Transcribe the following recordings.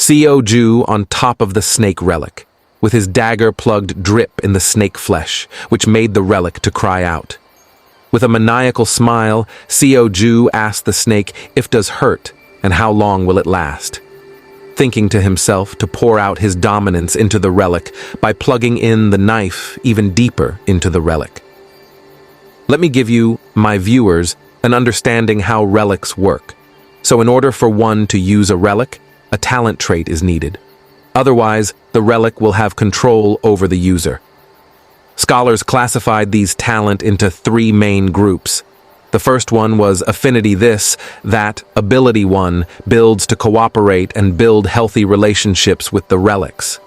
Seoju on top of the snake relic, with his dagger plugged drip in the snake flesh, which made the relic to cry out. With a maniacal smile, Seoju asked the snake if does hurt and how long will it last, thinking to himself to pour out his dominance into the relic by plugging in the knife even deeper into the relic. Let me give you, my viewers, an understanding how relics work. So in order for one to use a relic, a talent trait is needed. Otherwise, the relic will have control over the user. Scholars classified these talent into 3 main groups. The first one was affinity that, ability 1, builds to cooperate and build healthy relationships with the relics.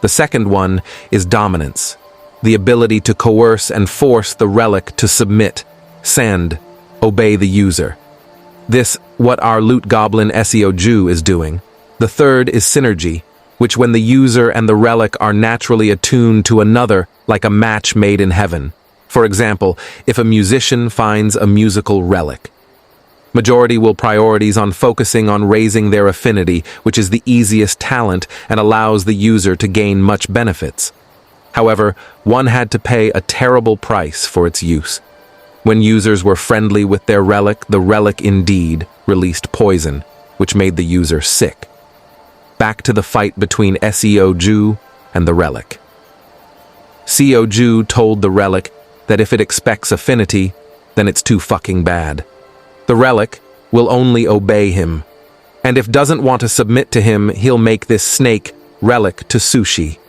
The second one is dominance, the ability to coerce and force the relic to submit, send, obey the user. This, what our loot goblin Seoju is doing. The third is synergy, which when the user and the relic are naturally attuned to another, like a match made in heaven. For example, if a musician finds a musical relic. Majority will priorities on focusing on raising their affinity, which is the easiest talent and allows the user to gain much benefits. However, one had to pay a terrible price for its use. When users were friendly with their relic, the relic indeed released poison, which made the user sick. Back to the fight between Seoju and the relic. Seoju told the relic that if it expects affinity, then it's too fucking bad. The relic will only obey him, and if doesn't want to submit to him, he'll make this snake relic to sushi,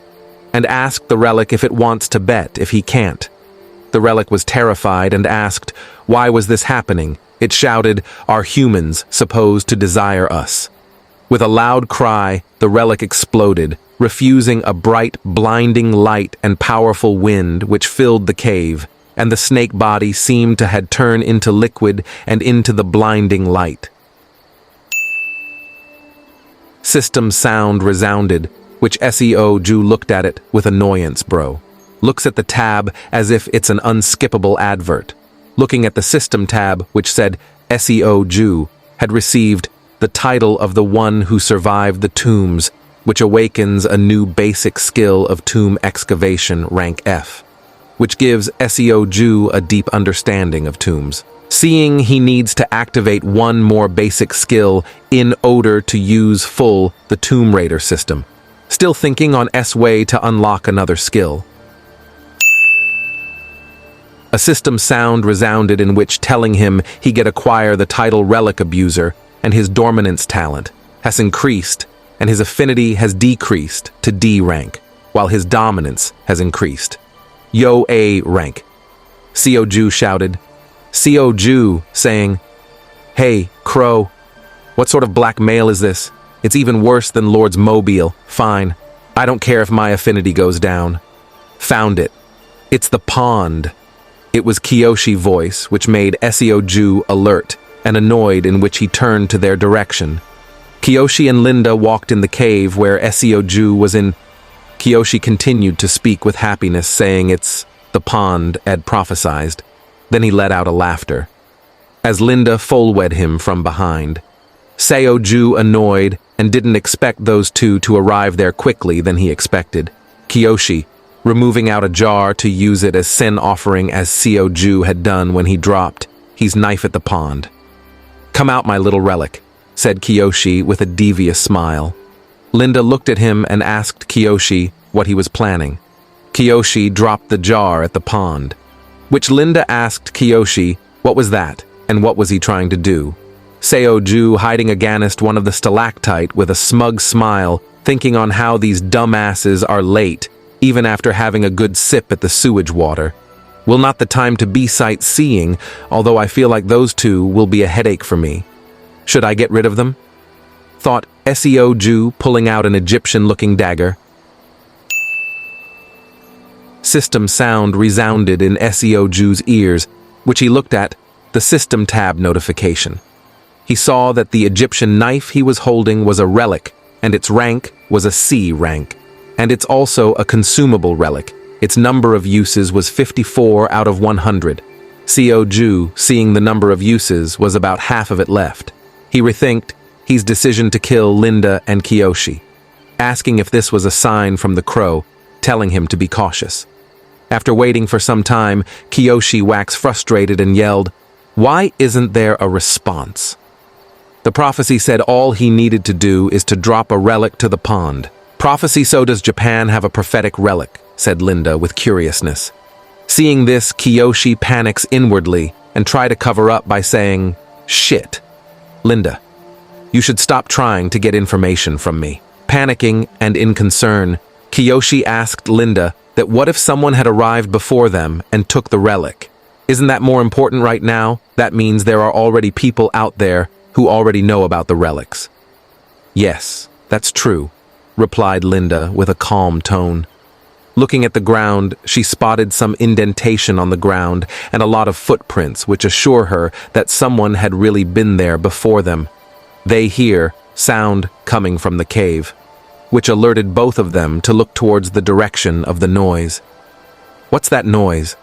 and ask the relic if it wants to bet if he can't. The relic was terrified and asked, why was this happening? It shouted, are humans supposed to desire us? With a loud cry, the relic exploded, refusing a bright, blinding light and powerful wind which filled the cave, and the snake body seemed to had turned into liquid and into the blinding light. System sound resounded, which Seoju looked at it with annoyance, bro. Looks at the tab as if it's an unskippable advert. Looking at the system tab, which said Seoju had received the title of the one who survived the tombs, which awakens a new basic skill of tomb excavation, rank F, which gives Seoju a deep understanding of tombs. Seeing he needs to activate one more basic skill in order to use full the Tomb Raider system. Still thinking on S way to unlock another skill. A system sound resounded in which telling him he get acquire the title Relic Abuser and his dominance talent has increased and his affinity has decreased to D rank, while his dominance has increased. Yo A rank. Seoju shouted. Seoju saying, hey, Crow, what sort of blackmail is this? It's even worse than Lord's Mobile. Fine. I don't care if my affinity goes down. Found it. It's the pond. It was Kiyoshi's voice, which made Seoju alert and annoyed, in which he turned to their direction. Kiyoshi and Linda walked in the cave where Seoju was in. Kiyoshi continued to speak with happiness, saying it's the pond Ed prophesized. Then he let out a laughter, as Linda full-wed him from behind. Seoju annoyed and didn't expect those two to arrive there quickly than he expected. Kiyoshi, removing out a jar to use it as sin offering as Seoju had done when he dropped his knife at the pond. Come out, my little relic, said Kiyoshi with a devious smile. Linda looked at him and asked Kiyoshi what he was planning. Kiyoshi dropped the jar at the pond, which Linda asked Kiyoshi what was that and what was he trying to do. Seoju hiding against one of the stalactite with a smug smile, thinking on how these dumbasses are late, even after having a good sip at the sewage water. Will not the time to be sightseeing, although I feel like those two will be a headache for me. Should I get rid of them? Thought Seoju, pulling out an Egyptian-looking dagger. System sound resounded in Seoju's ears, which he looked at, the system tab notification. He saw that the Egyptian knife he was holding was a relic, and its rank was a C rank. And it's also a consumable relic. Its number of uses was 54 out of 100. Seoju, seeing the number of uses, was about half of it left. He rethinked his decision to kill Linda and Kiyoshi. asking if this was a sign from the crow, telling him to be cautious. After waiting for some time, Kiyoshi waxed frustrated and yelled, "Why isn't there a response?" The prophecy said all he needed to do is to drop a relic to the pond. "Prophecy, so does Japan have a prophetic relic?" said Linda with curiousness. Seeing this, Kiyoshi panics inwardly and tries to cover up by saying, "Shit. Linda, you should stop trying to get information from me." Panicking and in concern, Kiyoshi asked Linda that what if someone had arrived before them and took the relic? Isn't that more important right now? That means there are already people out there who already know about the relics. "Yes, that's true," replied Linda with a calm tone. Looking at the ground, she spotted some indentation on the ground and a lot of footprints which assure her that someone had really been there before them. They hear sound coming from the cave, which alerted both of them to look towards the direction of the noise. "What's that noise?"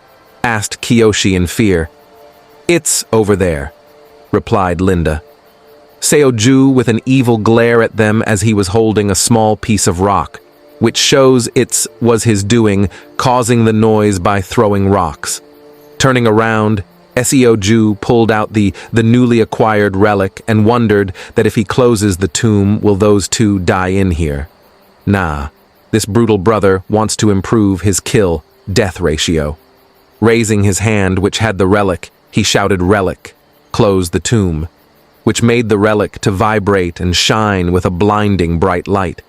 asked Kiyoshi in fear. "It's over there," replied Linda. Seoju with an evil glare at them as he was holding a small piece of rock, which shows it was his doing, causing the noise by throwing rocks. Turning around, Seoju pulled out the newly acquired relic and wondered that if he closes the tomb, will those two die in here? Nah, this brutal brother wants to improve his kill-death ratio. Raising his hand, which had the relic, he shouted, "Relic, close the tomb," which made the relic to vibrate and shine with a blinding bright light.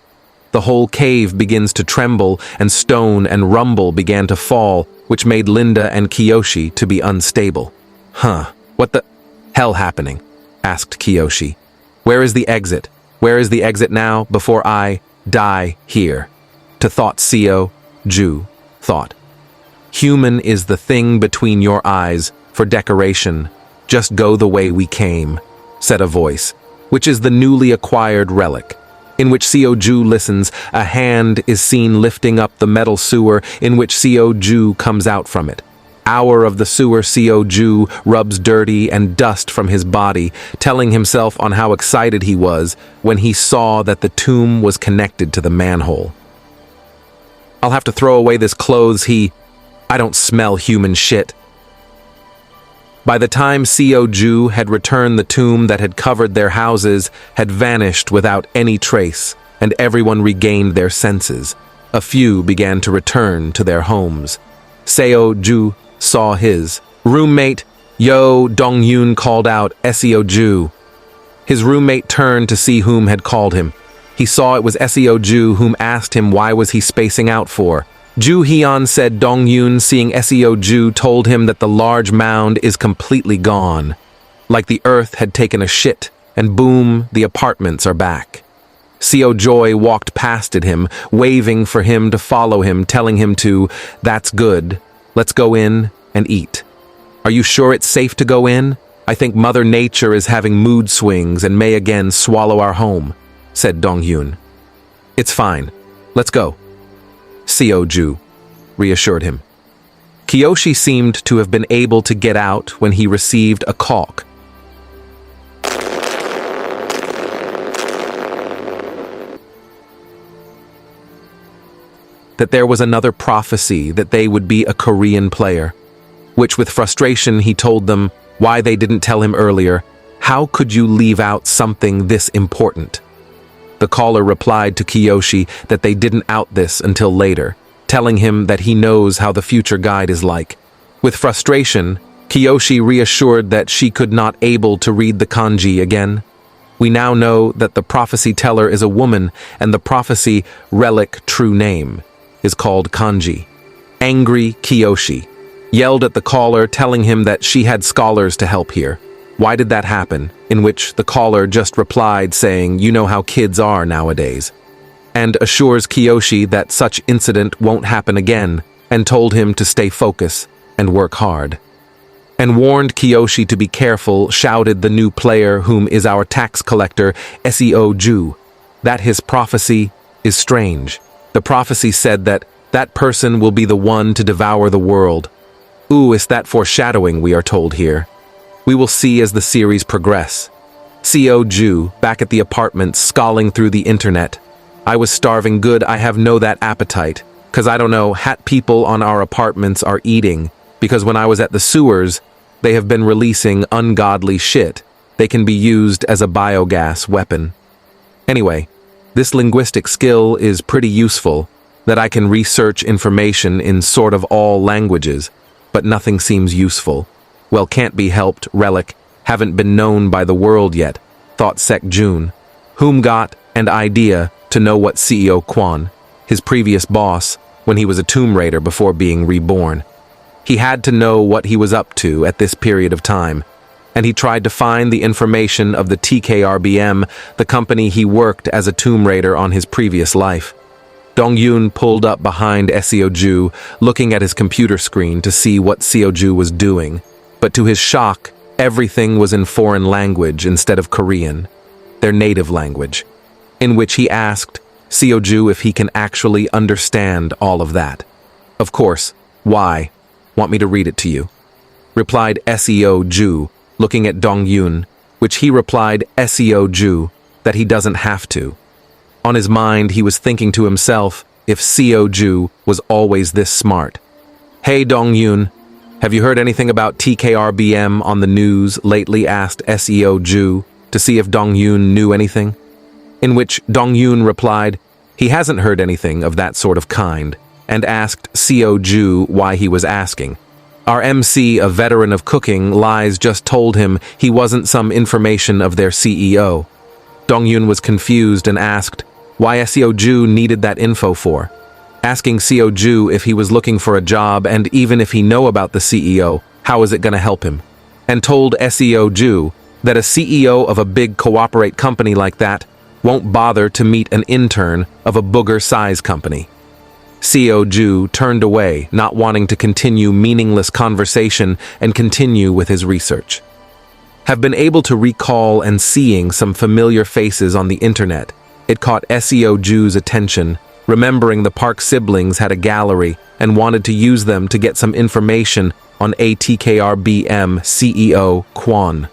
The whole cave begins to tremble, and stone and rumble began to fall, which made Linda and Kiyoshi to be unstable. "Huh, what the hell happening?" asked Kiyoshi. "Where is the exit? Where is the exit now, before I die here?" To thought Seoju thought. "Human is the thing between your eyes, for decoration. Just go the way we came," said a voice, which is the newly acquired relic. In which Seoju listens, a hand is seen lifting up the metal sewer in which Seoju comes out from it. Hour of the sewer, Seoju rubs dirty and dust from his body, telling himself on how excited he was when he saw that the tomb was connected to the manhole. "I'll have to throw away this clothes, I don't smell human shit." By the time Seoju had returned, the tomb that had covered their houses had vanished without any trace, and everyone regained their senses. A few began to return to their homes. Seoju saw his roommate, Yo Dong-yoon, called out, "Seoju." His roommate turned to see whom had called him. He saw it was Seoju, whom asked him why was he spacing out for. Ju Hyun said Dong-yoon, seeing Seoju, told him that the large mound is completely gone. Like the earth had taken a shit, and boom, the apartments are back. Seojoy walked past at him, waving for him to follow him, telling him to, "That's good. Let's go in and eat." "Are you sure it's safe to go in? I think Mother Nature is having mood swings and may again swallow our home," said Dong-yoon. "It's fine. Let's go," Seoju reassured him. Kiyoshi seemed to have been able to get out when he received a call that there was another prophecy that they would be a Korean player, which with frustration he told them why they didn't tell him earlier. How could you leave out something this important? The caller replied to Kiyoshi that they didn't out this until later, telling him that he knows how the future guide is like. With frustration, Kiyoshi reassured that she could not able to read the kanji again. We now know that the prophecy teller is a woman, and the prophecy relic true name is called kanji. Angry Kiyoshi yelled at the caller, telling him that she had scholars to help here. Why did that happen? In which the caller just replied saying, "You know how kids are nowadays," and assures Kiyoshi that such incident won't happen again, and told him to stay focused and work hard. And warned Kiyoshi to be careful, shouted the new player, whom is our tax collector, Seoju, that his prophecy is strange. The prophecy said that that person will be the one to devour the world. Ooh, is that foreshadowing we are told here? We will see as the series progress. Seoju, back at the apartment, scrolling through the internet. I was starving good, I have no that appetite. 'Cause I don't know, hat people on our apartments are eating. Because when I was at the sewers, they have been releasing ungodly shit. They can be used as a biogas weapon. Anyway, this linguistic skill is pretty useful, that I can research information in sort of all languages, but nothing seems useful. Well, can't be helped, relic, haven't been known by the world yet, thought Sek Jun, whom got an idea to know what CEO Quan, his previous boss, when he was a Tomb Raider before being reborn. He had to know what he was up to at this period of time, and he tried to find the information of the TKRBM, the company he worked as a Tomb Raider on his previous life. Dong-Yun pulled up behind Seoju, looking at his computer screen to see what Seoju was doing, but to his shock, everything was in foreign language instead of Korean, their native language, in which he asked Seoju if he can actually understand all of that. Of course, why? Want me to read it to you? Replied Seoju, looking at Dong-Yun, which he replied Seoju that he doesn't have to. On his mind, he was thinking to himself if Seoju was always this smart. Hey Dong-Yun, have you heard anything about TKRBM on the news lately? Asked Seoju to see if Dong-Yun knew anything. In which Dong-Yun replied he hasn't heard anything of that sort of kind, and asked Seoju why he was asking. Our MC, a veteran of cooking, lies just told him he wasn't some information of their CEO. Dong-Yun was confused and asked why Seoju needed that info for. Asking Seoju if he was looking for a job and even if he know about the CEO, how is it going to help him? And told Seoju that a CEO of a big cooperate company like that won't bother to meet an intern of a booger-size company. Seoju turned away, not wanting to continue meaningless conversation and continue with his research. Have been able to recall and seeing some familiar faces on the internet. It caught Seoju's attention, remembering the Park siblings had a gallery and wanted to use them to get some information on ATKRBM CEO Quan.